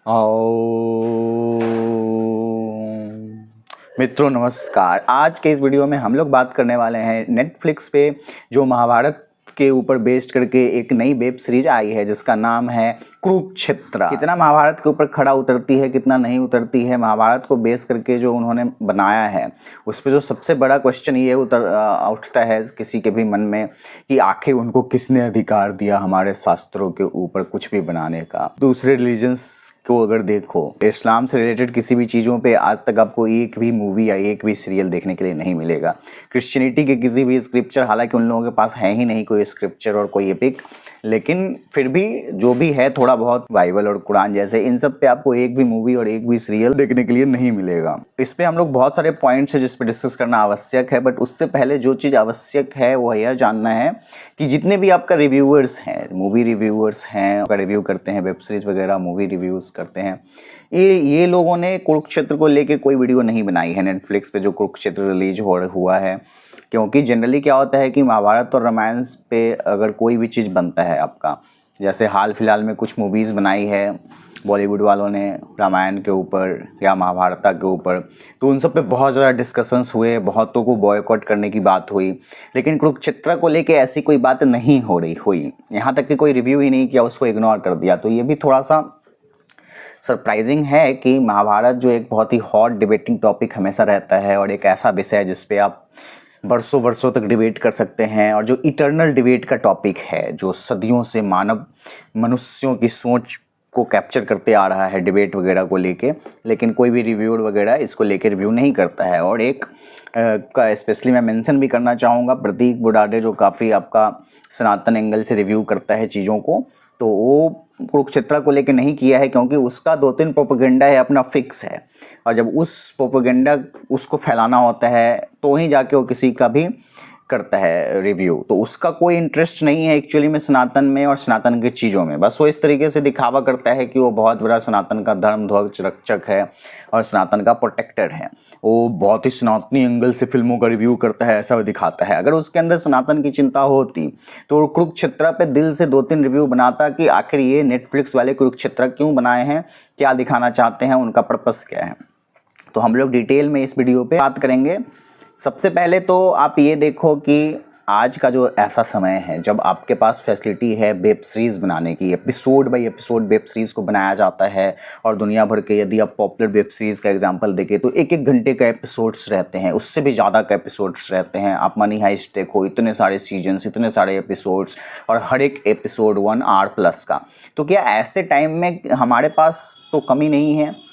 और मित्रों नमस्कार। आज के इस वीडियो में हम लोग बात करने वाले हैं नेटफ्लिक्स पे जो महाभारत के ऊपर बेस्ड करके एक नई वेब सीरीज आई है जिसका नाम है कुरुक्षेत्र। कितना महाभारत के ऊपर खड़ा उतरती है, कितना नहीं उतरती है, महाभारत को बेस करके जो उन्होंने बनाया है उस पर जो सबसे बड़ा क्वेश्चन ये उठता है किसी के भी मन में कि आखिर उनको किसने अधिकार दिया हमारे शास्त्रों के ऊपर कुछ भी बनाने का। दूसरे रिलीजन्स को अगर देखो, इस्लाम से रिलेटेड किसी भी चीज़ों पे आज तक आपको एक भी मूवी या एक भी सीरियल देखने के लिए नहीं मिलेगा। क्रिश्चियनिटी के किसी भी स्क्रिप्चर, हालांकि उन लोगों के पास है ही नहीं कोई स्क्रिप्चर और कोई एपिक, लेकिन फिर भी जो भी है थोड़ा बहुत बाइबल और कुरान जैसे, इन सब पे आपको एक भी मूवी और एक भी सीरियल देखने के लिए नहीं मिलेगा। इस पे हम लोग बहुत सारे पॉइंट्स है जिस पे डिस्कस करना आवश्यक है, बट उससे पहले जो चीज़ आवश्यक है वो यह जानना है कि जितने भी आपका रिव्यूअर्स हैं, मूवी रिव्यूअर्स हैं, रिव्यू करते हैं, वेब सीरीज वगैरह मूवी रिव्यूज़ करते हैं, ये लोगों ने कुरुक्षेत्र को लेके कोई वीडियो नहीं बनाई है नेटफ्लिक्स पे जो कुरुक्षेत्र रिलीज हुआ है। क्योंकि जनरली क्या होता है कि महाभारत और रामायण पे अगर कोई भी चीज़ बनता है आपका, जैसे हाल फिलहाल में कुछ मूवीज़ बनाई है बॉलीवुड वालों ने रामायण के ऊपर या महाभारत के ऊपर, तो उन सब पे बहुत ज़्यादा डिस्कशंस हुए, बहुतों को बॉयकॉट करने की बात हुई, लेकिन कुरुक्षेत्र को लेके ऐसी कोई बात नहीं हुई। यहाँ तक कि कोई रिव्यू ही नहीं किया, उसको इग्नोर कर दिया। तो ये भी थोड़ा सा सरप्राइजिंग है कि महाभारत जो एक बहुत ही हॉट डिबेटिंग टॉपिक हमेशा रहता है और एक ऐसा विषय है जिस पे आप बरसों वर्षों तक डिबेट कर सकते हैं, और जो इटर्नल डिबेट का टॉपिक है, जो सदियों से मनुष्यों की सोच को कैप्चर करते आ रहा है डिबेट वगैरह को लेके, लेकिन कोई भी रिव्यूअर वगैरह इसको लेके रिव्यू नहीं करता है। और एक का स्पेशली मैं मेंशन भी करना चाहूँगा, प्रतीक बुडाडे, जो काफ़ी आपका सनातन एंगल से रिव्यू करता है चीज़ों को, तो वो कुरुक्षेत्र को लेके नहीं किया है क्योंकि उसका 2-3 प्रोपेगेंडा है अपना फिक्स है, और जब उस प्रोपेगेंडा उसको फैलाना होता है तो ही जाके वो किसी का भी करता है रिव्यू। तो उसका कोई इंटरेस्ट नहीं है एक्चुअली में सनातन में और सनातन की चीज़ों में, बस वो इस तरीके से दिखावा करता है कि वो बहुत बड़ा सनातन का धर्म ध्वज रक्षक है और सनातन का प्रोटेक्टर है। वो बहुत ही सनातनी एंगल से फिल्मों का रिव्यू करता है, ऐसा वो दिखाता है। अगर उसके अंदर सनातन की चिंता होती तो कुरुक्षेत्र पे दिल से 2-3 रिव्यू बनाता कि आखिर ये नेटफ्लिक्स वाले कुरुक्षेत्र क्यों बनाए हैं, क्या दिखाना चाहते हैं, उनका पर्पस क्या है। तो हम लोग डिटेल में इस वीडियो पे बात करेंगे। सबसे पहले तो आप ये देखो कि आज का जो ऐसा समय है जब आपके पास फैसिलिटी है वेब सीरीज़ बनाने की, episode by episode web series को बनाया जाता है, और दुनिया भर के यदि आप पॉपुलर वेब सीरीज़ का एग्जांपल देखें तो 1-1 घंटे का एपिसोड्स रहते हैं, उससे भी ज़्यादा का एपिसोड्स रहते हैं। आप मनी हाइस्ट देखो, इतने सारे सीजन्स, इतने सारे एपिसोड्स, और हर एक एपिसोड 1 आवर प्लस का। तो क्या ऐसे टाइम में हमारे पास तो कमी नहीं है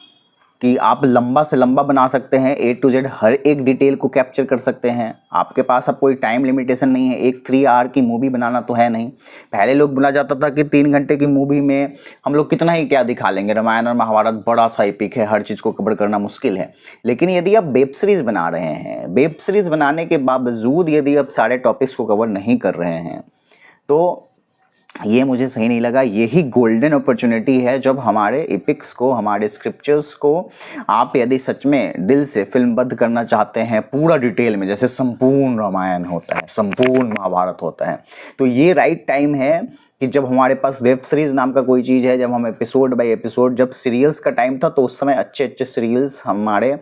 कि आप लंबा से लंबा बना सकते हैं, A to Z हर एक डिटेल को कैप्चर कर सकते हैं। आपके पास अब कोई टाइम लिमिटेशन नहीं है, एक 3 आवर की मूवी बनाना तो है नहीं। पहले लोग बोला जाता था कि 3 घंटे की मूवी में हम लोग कितना ही क्या दिखा लेंगे, रामायण और महाभारत बड़ा सा एपिक है, हर चीज़ को कवर करना मुश्किल है। लेकिन यदि आप वेब सीरीज़ बना रहे हैं, वेब सीरीज़ बनाने के बावजूद यदि आप सारे टॉपिक्स को कवर नहीं कर रहे हैं, तो ये मुझे सही नहीं लगा। यही गोल्डन अपॉर्चुनिटी है जब हमारे एपिक्स को, हमारे स्क्रिप्चर्स को आप यदि सच में दिल से फिल्मबद्ध करना चाहते हैं पूरा डिटेल में, जैसे संपूर्ण रामायण होता है, संपूर्ण महाभारत होता है, तो ये राइट टाइम है कि जब हमारे पास वेब सीरीज़ नाम का कोई चीज़ है, जब हम एपिसोड बाय एपिसोड, जब सीरियल्स का टाइम था तो उस समय अच्छे अच्छे सीरियल्स हमारे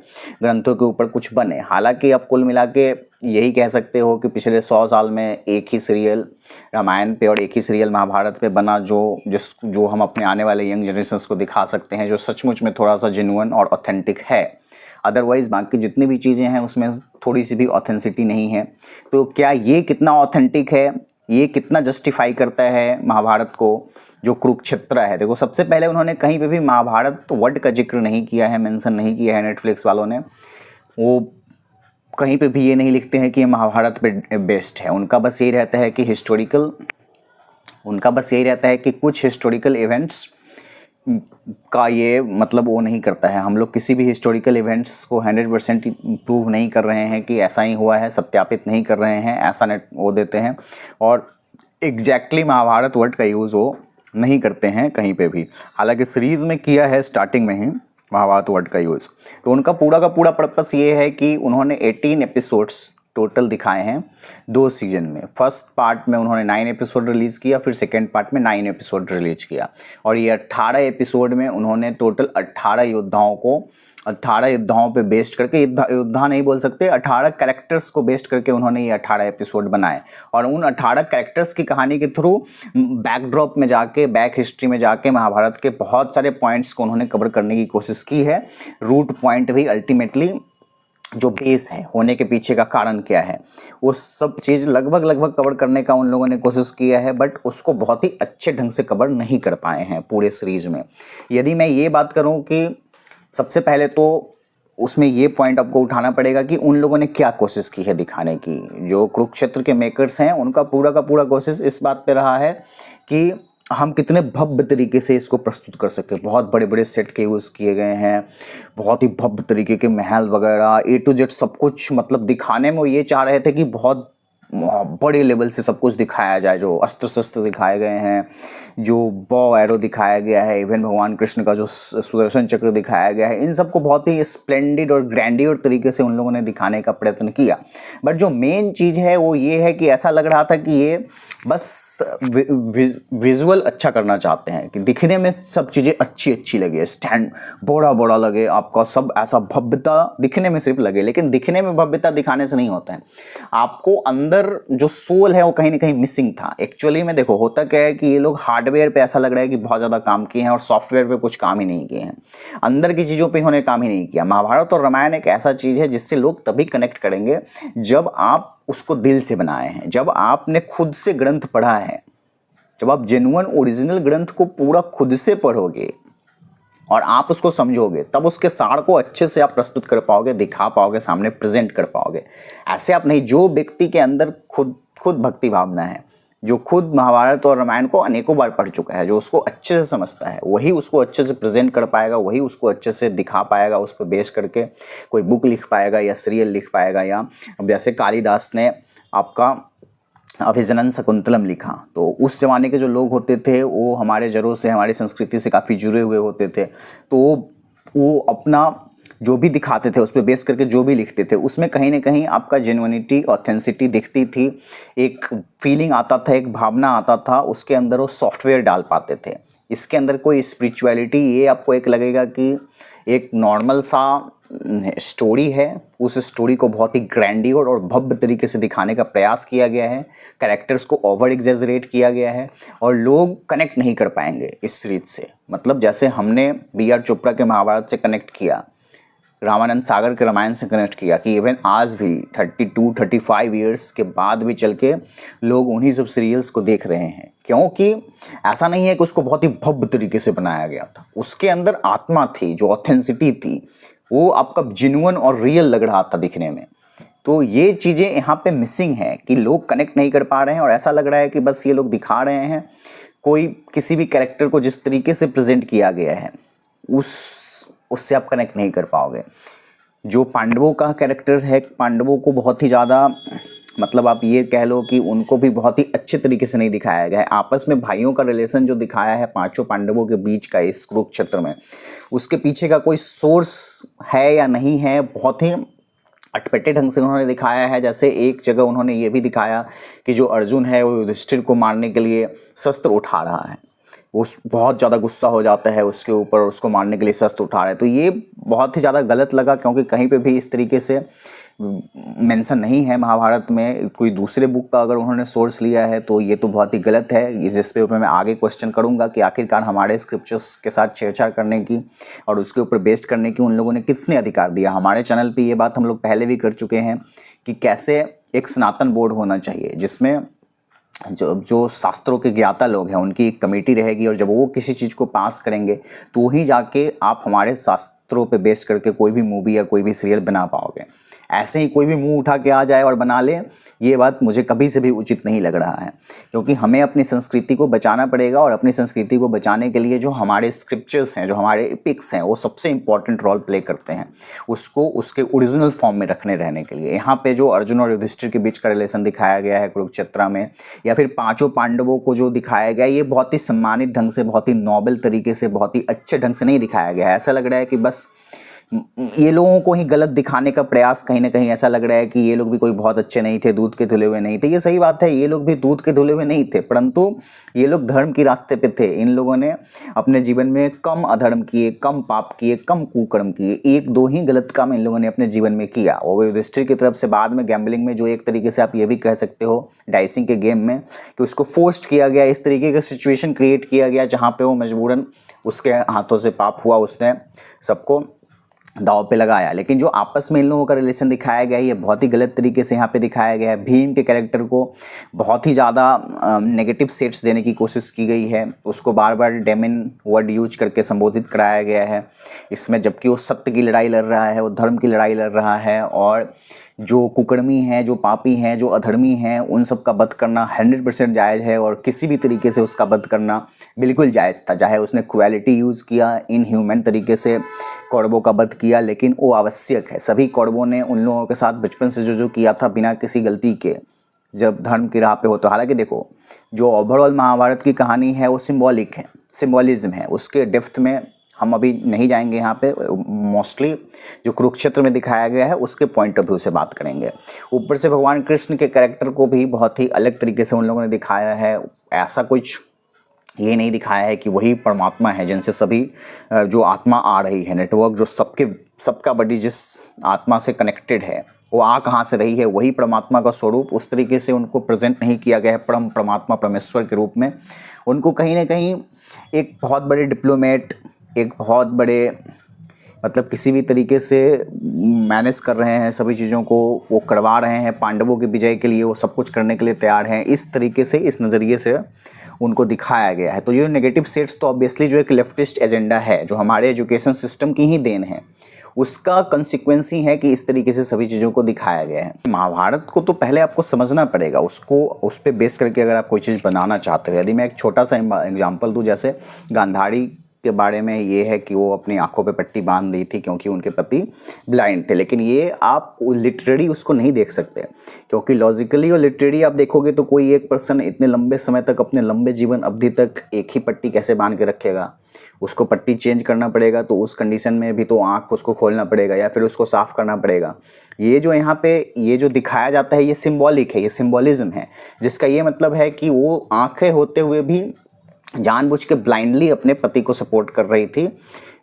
ग्रंथों के ऊपर कुछ बने। हालांकि आप कुल मिला के यही कह सकते हो कि पिछले 100 साल में एक ही सीरियल रामायण पे और एक ही सीरियल महाभारत पे बना जो हम अपने आने वाले यंग जनरेशन्स को दिखा सकते हैं, जो सचमुच में थोड़ा सा जेन्युइन और ऑथेंटिक है। अदरवाइज़ बाकी जितनी भी चीज़ें हैं उसमें थोड़ी सी भी ऑथेंसिटी नहीं है। तो क्या ये कितना ऑथेंटिक है, ये कितना जस्टिफाई करता है महाभारत को जो कुरुक्षेत्र है। देखो, सबसे पहले उन्होंने कहीं पे भी महाभारत वर्ड का जिक्र नहीं किया है, मेंशन नहीं किया है नेटफ्लिक्स वालों ने। वो कहीं पे भी ये नहीं लिखते हैं कि ये महाभारत पे बेस्ड है। उनका बस यही रहता है कि कुछ हिस्टोरिकल इवेंट्स का ये मतलब वो नहीं करता है। हम लोग किसी भी हिस्टोरिकल इवेंट्स को 100% प्रूव नहीं कर रहे हैं कि ऐसा ही हुआ है, सत्यापित नहीं कर रहे हैं, ऐसा वो देते हैं, और एग्जैक्टली महाभारत वर्ड का यूज़ वो नहीं करते हैं कहीं पे भी। हालांकि सीरीज़ में किया है स्टार्टिंग में ही महाभारत वर्ड का यूज़। तो उनका पूरा का पूरा पर्पस ये है कि उन्होंने 18 एपिसोड्स टोटल दिखाए हैं 2 सीजन में। फर्स्ट पार्ट में उन्होंने 9 एपिसोड रिलीज़ किया, फिर सेकेंड पार्ट में 9 एपिसोड रिलीज किया, और ये 18 एपिसोड में उन्होंने टोटल 18 योद्धाओं पे बेस्ड करके, योद्धा नहीं बोल सकते, 18 कैरेक्टर्स को बेस्ड करके उन्होंने ये 18 एपिसोड बनाए। और उन 18 कैरेक्टर्स की कहानी के थ्रू बैकड्रॉप में जाके, बैक हिस्ट्री में जाके महाभारत के बहुत सारे पॉइंट्स को उन्होंने कवर करने की कोशिश की है। रूट पॉइंट भी अल्टीमेटली जो बेस है, होने के पीछे का कारण क्या है, वो सब चीज़ लगभग कवर करने का उन लोगों ने कोशिश किया है, बट उसको बहुत ही अच्छे ढंग से कवर नहीं कर पाए हैं पूरे सीरीज में। यदि मैं ये बात करूं कि सबसे पहले तो उसमें ये पॉइंट आपको उठाना पड़ेगा कि उन लोगों ने क्या कोशिश की है दिखाने की। जो कुरुक्षेत्र के मेकर्स हैं उनका पूरा का पूरा कोशिश इस बात पे रहा है कि हम कितने भव्य तरीके से इसको प्रस्तुत कर सकें। बहुत बड़े बड़े सेट के यूज़ किए गए हैं, बहुत ही भव्य तरीके के महल वगैरह, A to Z सब कुछ, मतलब दिखाने में वो ये चाह रहे थे कि बहुत बड़े लेवल से सब कुछ दिखाया जाए। जो अस्त्र शस्त्र दिखाए गए हैं, जो बॉ एरो दिखाया गया है, इवन भगवान कृष्ण का जो सुदर्शन चक्र दिखाया गया है, इन सबको बहुत ही स्प्लेंडिड और ग्रैंडियर तरीके से उन लोगों ने दिखाने का प्रयत्न किया। बट जो मेन चीज़ है वो ये है कि ऐसा लग रहा था कि ये बस विजुअल अच्छा करना चाहते हैं, कि दिखने में सब चीज़ें अच्छी लगे, स्टैंड बड़ा लगे, आपका सब ऐसा भव्यता दिखने में सिर्फ लगे। लेकिन दिखने में भव्यता दिखाने से नहीं होता है, आपको अंदर जो सोल है वो कहीं ना कहीं मिसिंग था। एक्चुअली में देखो होता क्या है कि ये लोग हार्डवेयर पे ऐसा लग रहा है कि बहुत ज़्यादा काम किए हैं और सॉफ्टवेयर पे कुछ काम ही नहीं किए हैं, अंदर की चीज़ों पे इन्होंने काम ही नहीं किया। महाभारत और रामायण एक ऐसा चीज़ है जिससे लोग तभी कनेक्ट करेंगे जब आप उसको दिल से बनाए हैं, जब आपने खुद से ग्रंथ पढ़ा है, जब आप जेन्युइन ओरिजिनल ग्रंथ को पूरा खुद से पढ़ोगे और आप उसको समझोगे, तब उसके सार को अच्छे से आप प्रस्तुत कर पाओगे, दिखा पाओगे, सामने प्रेजेंट कर पाओगे। ऐसे आप नहीं, जो व्यक्ति के अंदर खुद भक्ति भावना है, जो खुद महाभारत और रामायण को अनेकों बार पढ़ चुका है, जो उसको अच्छे से समझता है, वही उसको अच्छे से प्रेजेंट कर पाएगा, वही उसको अच्छे से दिखा पाएगा, उस पर बेस करके कोई बुक लिख पाएगा या सीरियल लिख पाएगा। या जैसे कालिदास ने आपका अभिजनन शकुंतलम लिखा, तो उस ज़माने के जो लोग होते थे वो हमारे जड़ों से, हमारी संस्कृति से काफ़ी जुड़े हुए होते थे, तो वो अपना जो भी दिखाते थे उस पर बेस करके जो भी लिखते थे उसमें कहीं ना कहीं आपका जेन्युइनिटी, ऑथेंसिटी दिखती थी, एक फीलिंग आता था, एक भावना आता था, उसके अंदर वो सॉफ्टवेयर डाल पाते थे। इसके अंदर कोई स्पिरिचुअलिटी, ये आपको एक लगेगा कि एक नॉर्मल सा स्टोरी है, उस स्टोरी को बहुत ही ग्रैंडियर और भव्य तरीके से दिखाने का प्रयास किया गया है, कैरेक्टर्स को ओवर एग्जेजरेट किया गया है, और लोग कनेक्ट नहीं कर पाएंगे इस सीरीज से। मतलब जैसे हमने B.R. चोपड़ा के महाभारत से कनेक्ट किया, रामानंद सागर के रामायण से कनेक्ट किया, कि इवन आज भी 32-35 ईयर्स के बाद भी चल के लोग उन्हीं सब सीरियल्स को देख रहे हैं, क्योंकि ऐसा नहीं है कि उसको बहुत ही भव्य तरीके से बनाया गया था, उसके अंदर आत्मा थी, जो ऑथेंसिटी थी, वो आपका जेन्युइन और रियल लग रहा था दिखने में। तो ये चीज़ें यहाँ पे मिसिंग है कि लोग कनेक्ट नहीं कर पा रहे हैं, और ऐसा लग रहा है कि बस ये लोग दिखा रहे हैं कोई किसी भी कैरेक्टर को जिस तरीके से प्रेजेंट किया गया है उससे आप कनेक्ट नहीं कर पाओगे। जो पांडवों का कैरेक्टर है, पांडवों को बहुत ही ज़्यादा, मतलब आप ये कह लो कि उनको भी बहुत ही अच्छे तरीके से नहीं दिखाया गया है। आपस में भाइयों का रिलेशन जो दिखाया है 5 पांडवों के बीच का इस कुरुक्षेत्र में, उसके पीछे का कोई सोर्स है या नहीं है, बहुत ही अटपटे ढंग से उन्होंने दिखाया है। जैसे एक जगह उन्होंने ये भी दिखाया कि जो अर्जुन है वो युधिष्ठिर को मारने के लिए शस्त्र उठा रहा है, उस बहुत ज़्यादा गुस्सा हो जाता है उसके ऊपर, उसको मारने के लिए शस्त्र उठा रहे हैं। तो ये बहुत ही ज़्यादा गलत लगा, क्योंकि कहीं पे भी इस तरीके से मेंशन नहीं है महाभारत में। कोई दूसरे बुक का अगर उन्होंने सोर्स लिया है तो ये तो बहुत ही गलत है, जिस पे ऊपर मैं आगे क्वेश्चन करूँगा कि आखिरकार हमारे स्क्रिप्चर्स के साथ छेड़छाड़ करने की और उसके ऊपर बेस्ड करने की उन लोगों ने किसने अधिकार दिया। हमारे चैनल पर ये बात हम लोग पहले भी कर चुके हैं कि कैसे एक सनातन बोर्ड होना चाहिए, जिसमें जो शास्त्रों के ज्ञाता लोग हैं उनकी एक कमेटी रहेगी, और जब वो किसी चीज़ को पास करेंगे तो ही जाके आप हमारे शास्त्रों पे बेस करके कोई भी मूवी या कोई भी सीरियल बना पाओगे। ऐसे ही कोई भी मुंह उठा के आ जाए और बना ले, ये बात मुझे कभी से भी उचित नहीं लग रहा है, क्योंकि हमें अपनी संस्कृति को बचाना पड़ेगा, और अपनी संस्कृति को बचाने के लिए जो हमारे स्क्रिप्चर्स हैं, जो हमारे एपिक्स हैं, वो सबसे इंपॉर्टेंट रोल प्ले करते हैं, उसको उसके ओरिजिनल फॉर्म में रहने के लिए। यहाँ पे जो अर्जुन और युधिष्ठिर के बीच का रिलेशन दिखाया गया है कुरुक्षेत्र में, या फिर 5 पांडवों को जो दिखाया गया है, ये बहुत ही सम्मानित ढंग से, बहुत ही नोबल तरीके से, बहुत ही अच्छे ढंग से नहीं दिखाया गया है। ऐसा लग रहा है कि बस ये लोगों को ही गलत दिखाने का प्रयास कहीं ना कहीं ऐसा लग रहा है कि ये लोग भी कोई बहुत अच्छे नहीं थे, दूध के धुले हुए नहीं थे। ये सही बात है, ये लोग भी दूध के धुले हुए नहीं थे, परंतु ये लोग धर्म के रास्ते पे थे। इन लोगों ने अपने जीवन में कम अधर्म किए, कम पाप किए, कम कुकर्म किए, एक दो ही गलत काम इन लोगों ने अपने जीवन में किया। और युधिष्ठिर की तरफ से बाद में गैम्बलिंग में जो एक तरीके से आप ये भी कह सकते हो डाइसिंग के गेम में कि उसको फोर्स्ड किया गया, इस तरीके का सिचुएशन क्रिएट किया गया जहाँ पे वो मजबूरन उसके हाथों से पाप हुआ, उसने सबको दाव पे लगाया। लेकिन जो आपस में इन लोगों का रिलेशन दिखाया गया है ये बहुत ही गलत तरीके से यहाँ पे दिखाया गया है। भीम के कैरेक्टर को बहुत ही ज़्यादा नेगेटिव सेट्स देने की कोशिश की गई है, उसको बार बार डेमन वर्ड यूज करके संबोधित कराया गया है इसमें, जबकि वो सत्य की लड़ाई लड़ रहा है, वो धर्म की लड़ाई लड़ रहा है। और जो कुकर्मी हैं, जो पापी हैं, जो अधर्मी हैं, उन सब का वध करना 100% जायज़ है और किसी भी तरीके से उसका वध करना बिल्कुल जायज़ था। चाहे उसने क्रुएलिटी यूज़ किया, इनह्यूमन तरीके से कौरवों का वध किया, लेकिन वो आवश्यक है। सभी कौरवों ने उन लोगों के साथ बचपन से जो किया था बिना किसी गलती के, जब धर्म की राह पे हो। तो हालांकि देखो, जो ओवरऑल महाभारत की कहानी है वो सिम्बॉलिक है, सिम्बॉलिज्म है, उसके डेप्थ में हम अभी नहीं जाएंगे। यहाँ पे मोस्टली जो कुरुक्षेत्र में दिखाया गया है उसके पॉइंट ऑफ व्यू से बात करेंगे। ऊपर से भगवान कृष्ण के कैरेक्टर को भी बहुत ही अलग तरीके से उन लोगों ने दिखाया है। ऐसा कुछ ये नहीं दिखाया है कि वही परमात्मा है जिनसे सभी जो आत्मा आ रही है, नेटवर्क जो सबका बॉडी जिस आत्मा से कनेक्टेड है वो आ कहाँ से रही है, वही परमात्मा का स्वरूप, उस तरीके से उनको प्रेजेंट नहीं किया गया है परमात्मा परमेश्वर के रूप में। उनको कहीं ना कहीं एक बहुत बड़े डिप्लोमेट, एक बहुत बड़े मतलब किसी भी तरीके से मैनेज कर रहे हैं सभी चीज़ों को, वो करवा रहे हैं पांडवों की विजय के लिए, वो सब कुछ करने के लिए तैयार हैं। इस तरीके से, इस नज़रिए से उनको दिखाया गया है। तो ये नेगेटिव सेट्स तो ऑब्वियसली जो एक लेफ्टिस्ट एजेंडा है, जो हमारे एजुकेशन सिस्टम की ही देन है, उसका कंसिक्वेंस ही है कि इस तरीके से सभी चीज़ों को दिखाया गया है। महाभारत को तो पहले आपको समझना पड़ेगा, उसको उस पर बेस करके अगर आप कोई चीज़ बनाना चाहते हो। यदि मैं एक छोटा सा एग्जाम्पल दूँ, जैसे गांधारी के बारे में ये है कि वो अपनी आंखों पे पट्टी बांध दी थी क्योंकि उनके पति ब्लाइंड थे। लेकिन ये आप लिटरेरी उसको नहीं देख सकते, क्योंकि लॉजिकली और लिटरेरी आप देखोगे तो कोई एक पर्सन इतने लंबे समय तक, अपने लंबे जीवन अवधि तक एक ही पट्टी कैसे बांध के रखेगा? उसको पट्टी चेंज करना पड़ेगा, तो उस कंडीशन में भी तो आँख उसको खोलना पड़ेगा या फिर उसको साफ करना पड़ेगा। ये जो यहाँ पे ये जो दिखाया जाता है ये सिम्बॉलिक है, ये सिम्बॉलिज्म है, जिसका ये मतलब है कि वो आँखें होते हुए भी जानबूझ के ब्लाइंडली अपने पति को सपोर्ट कर रही थी।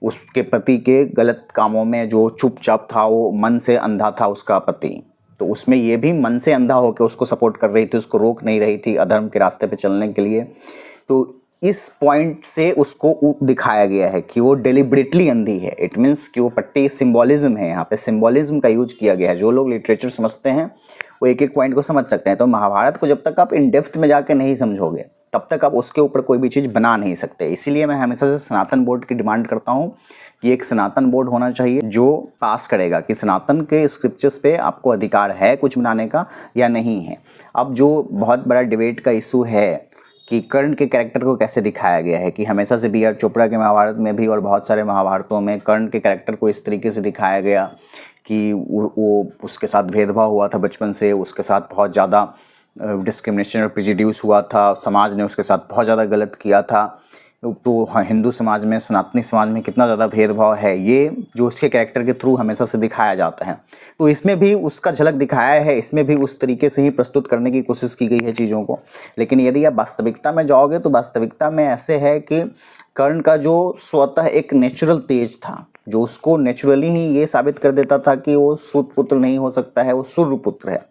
उसके पति के गलत कामों में जो चुपचाप था, वो मन से अंधा था उसका पति, तो उसमें ये भी मन से अंधा होकर उसको सपोर्ट कर रही थी, उसको रोक नहीं रही थी अधर्म के रास्ते पे चलने के लिए। तो इस पॉइंट से उसको दिखाया गया है कि वो डेलिबरेटली अंधी है। इट मीन्स कि वो पट्टी सिंबॉलिज्म है, यहाँ पे सिंबॉलिज्म का यूज किया गया है। जो लोग लिटरेचर समझते हैं वो एक एक पॉइंट को समझ सकते हैं। तो महाभारत को जब तक आप इन डेप्थ में जाके नहीं समझोगे तब तक आप उसके ऊपर कोई भी चीज़ बना नहीं सकते। इसीलिए मैं हमेशा से सनातन बोर्ड की डिमांड करता हूँ कि एक सनातन बोर्ड होना चाहिए जो पास करेगा कि सनातन के स्क्रिप्चर्स पे आपको अधिकार है कुछ बनाने का या नहीं है। अब जो बहुत बड़ा डिबेट का इशू है कि कर्ण के कैरेक्टर को कैसे दिखाया गया है, कि हमेशा से बी आर चोपड़ा के महाभारत में भी और बहुत सारे महाभारतों में कर्ण के कैरेक्टर को इस तरीके से दिखाया गया कि वो उसके साथ भेदभाव हुआ था बचपन से, उसके साथ बहुत ज़्यादा डिस्क्रिमिनेशन और प्रिजुड्यूस हुआ था, समाज ने उसके साथ बहुत ज़्यादा गलत किया था। तो हिंदू समाज में, सनातनी समाज में कितना ज़्यादा भेदभाव है, ये जो उसके कैरेक्टर के थ्रू हमेशा से दिखाया जाता है। तो इसमें भी उसका झलक दिखाया है, इसमें भी उस तरीके से ही प्रस्तुत करने की कोशिश की गई है चीज़ों को। लेकिन यदि आप वास्तविकता में जाओगे तो वास्तविकता में ऐसे है कि कर्ण का जो स्वतः एक नेचुरल तेज था, जो उसको नेचुरली ही ये साबित कर देता था कि वो सूत पुत्र नहीं हो सकता है, वो सूर्य पुत्र है।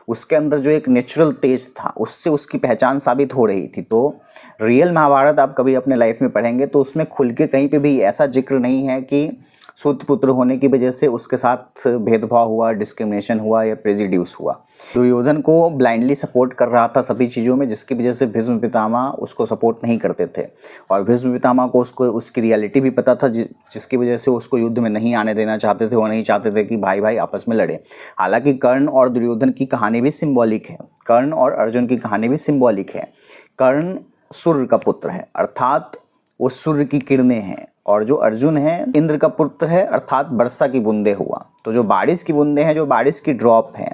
उसके अंदर जो एक नेचुरल तेज था उससे उसकी पहचान साबित हो रही थी। तो रियल महाभारत आप कभी अपने लाइफ में पढ़ेंगे तो उसमें खुल के कहीं पे भी ऐसा जिक्र नहीं है कि सूत पुत्र होने की वजह से उसके साथ भेदभाव हुआ, डिस्क्रिमिनेशन हुआ या प्रेजुड्यूस हुआ। दुर्योधन को ब्लाइंडली सपोर्ट कर रहा था सभी चीज़ों में, जिसकी वजह से भीष्म पितामह उसको सपोर्ट नहीं करते थे और भीष्म पितामह को उसकी रियलिटी भी पता था, जिसकी वजह से उसको युद्ध में नहीं आने देना चाहते थे। वो नहीं चाहते थे कि भाई भाई आपस में लड़े। हालांकि कर्ण और दुर्योधन की कहानी भी सिम्बॉलिक है, कर्ण और अर्जुन की कहानी भी सिम्बॉलिक है। कर्ण सूर्य का पुत्र है, अर्थात वो सूर्य की किरणें हैं, और जो अर्जुन है इंद्र का पुत्र है, अर्थात वर्षा की बूंदे हुआ। तो जो बारिश की बूंदें हैं, जो बारिश की ड्रॉप है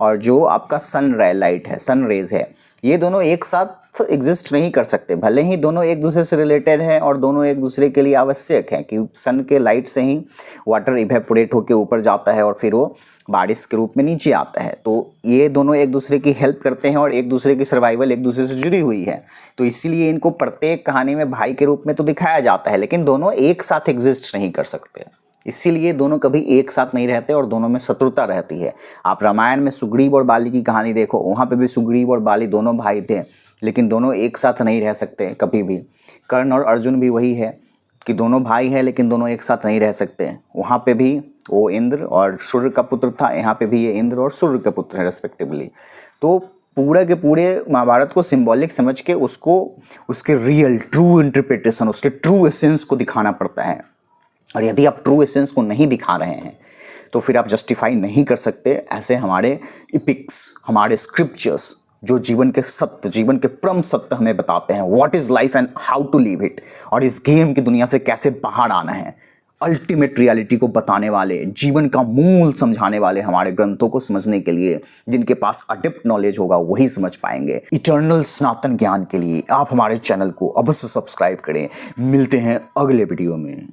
और जो आपका सन लाइट है, सन रेज है, ये दोनों एक साथ एग्जिस्ट नहीं कर सकते। भले ही दोनों एक दूसरे से रिलेटेड हैं और दोनों एक दूसरे के लिए आवश्यक हैं कि सन के लाइट से ही वाटर इवेपोरेट होकर ऊपर जाता है और फिर वो बारिश के रूप में नीचे आता है। तो ये दोनों एक दूसरे की हेल्प करते हैं और एक दूसरे की सर्वाइवल एक दूसरे से जुड़ी हुई है। तो इसीलिए इनको प्रत्येक कहानी में भाई के रूप में तो दिखाया जाता है, लेकिन दोनों एक साथ एग्जिस्ट नहीं कर सकते। इसीलिए दोनों कभी एक साथ नहीं रहते और दोनों में शत्रुता रहती है। आप रामायण में सुग्रीव और बाली की कहानी देखो, वहाँ पे भी सुग्रीव और बाली दोनों भाई थे, लेकिन दोनों एक साथ नहीं रह सकते कभी भी। कर्ण और अर्जुन भी वही है कि दोनों भाई हैं लेकिन दोनों एक साथ नहीं रह सकते। वहाँ पे भी वो इंद्र और सूर्य का पुत्र था, यहाँ पे भी ये इंद्र और सूर्य का पुत्र है रेस्पेक्टिवली। तो पूरे के पूरे महाभारत को सिंबॉलिक समझ के उसको उसके रियल ट्रू इंटरप्रिटेशन, उसके ट्रू एसेंस को दिखाना पड़ता है। और यदि आप ट्रू एसेंस को नहीं दिखा रहे हैं तो फिर आप जस्टिफाई नहीं कर सकते ऐसे हमारे इपिक्स, हमारे स्क्रिप्चर्स जो जीवन के सत्य, जीवन के परम सत्य हमें बताते हैं, what is life and how to live it, और इस गेम की दुनिया से कैसे बाहर आना है। अल्टीमेट रियलिटी को बताने वाले, जीवन का मूल समझाने वाले हमारे ग्रंथों को समझने के लिए जिनके पास अडेप्ट नॉलेज होगा वही समझ पाएंगे। इटर्नल सनातन ज्ञान के लिए आप हमारे चैनल को अवश्य सब्सक्राइब करें। मिलते हैं अगले वीडियो में।